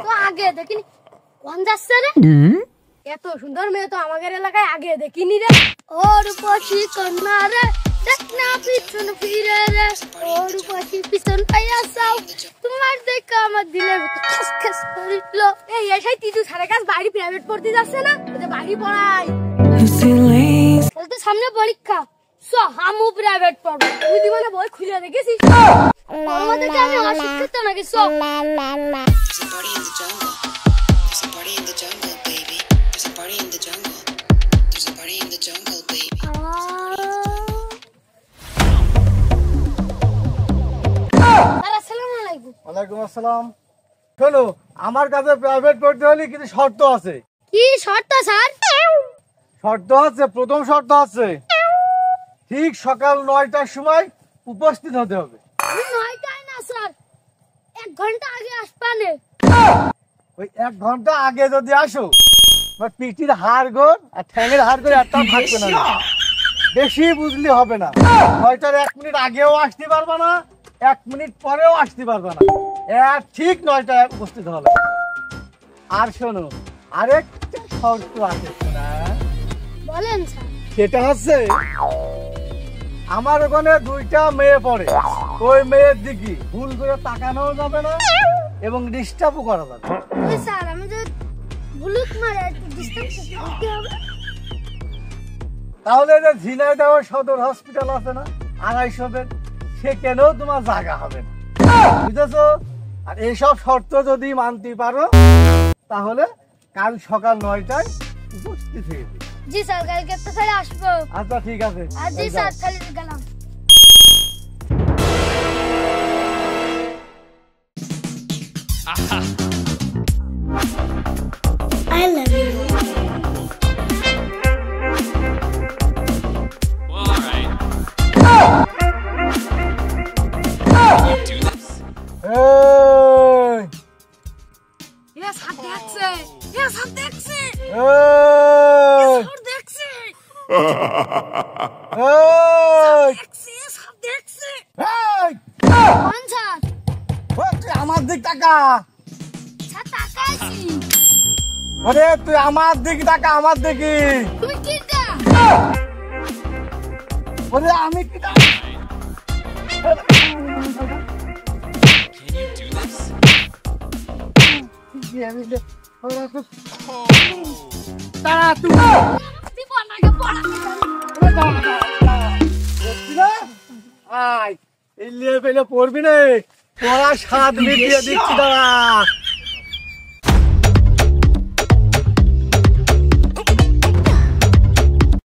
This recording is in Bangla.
তো আগে দেখিনি কোন যাচ্ছে রে এত সুন্দর মেয়ে তো আমাদের এলাকায় আগে দেখিনি রে ওর পাশি কন্যা রে দেখ না পিছন ফিরে রে ওর পাশি পিছন পাইয়া যাও তোমার দেখা আমার দিলে খাস খাস করিল এই এসে তিজু সারা কাজ বাড়ি প্রাইভেট পড়তে যাচ্ছে না ওদের বাড়ি পড়াই তো সামনে পরীক্ষা সো হামু প্রাইভেট পড়ব তুই দিবানা বই খুলে দেখেছিস আমাদেরকে আমি অশিক্ষিত নাকি সো ওয়ালাইকুম আসসালাম। শোনো, আমার কাছে প্রাইভেট পড়তে হলে কিছু শর্ত আছে। কি শর্ত স্যার? শর্ত আছে, প্রথম শর্ত আছে ঠিক সকাল 9টার সময় উপস্থিত হতে হবে। আমি 9টায় না স্যার, 1 ঘন্টা আগে আসবানে। ওই 1 ঘন্টা আগে যদি আসো তোমার পিঠির হাড়গোড় আর ঠ্যাঙের হাড়গোড় একটাও থাকবে না। বেশি বুঝলি হবে না। 9টার 1 মিনিট আগেও আসতে পারবে না, 1 মিনিট পরেও আসতে পারবে না। ঠিক 9টায় উপস্থিত হবে। আর শোনো, আরেকটা শর্ত আছে না, বলেন স্যার। সেটা হচ্ছে আমার ওখানে 2টা মেয়ে পড়ে, ওই মেয়ের দিকে ভুল করে তাকানো যাবে না এবং ডিস্টার্বও করা যাবে না। ওই স্যার আমি যে ভুলুক মারে একটু ডিস্টেন্স করতে হবে। তাহলে যে ঝিনাইদহ সদর হসপিটাল আছে না 250 বেড, সেখানেও তোমার জায়গা হবে না, বুঝেছো? আর এইসব শর্ত যদি মানতে পারো তাহলে কাল সকাল 9টায় উপস্থিত হয়ে যাবে। জি স্যার, কালকে তো তাহলে আসবো। আচ্ছা ঠিক আছে। আর জি স্যার, তাহলে গেলাম। I love you. Well, all right. Can you do this? এই Yes, হাত দেখছে। Yes, হাত দেখছে। এই হাত দেখছে। এই দেখছে, হাত দেখছে। এই কোন স্যার? ওই তুই আমার দিক তাকা। স্যার তাকাইছি। ওরে তুই আমার দিক তাকা, আমার দিকে। তুমি কিটা? ওরে আমি কি Can you do this? তারা তুই দিব নাকি পড়া? আয় এই লিয়ে পেলে পড়বি না, পড়া 7 মিনিট দিয়ে দিচ্ছি দাঁড়া।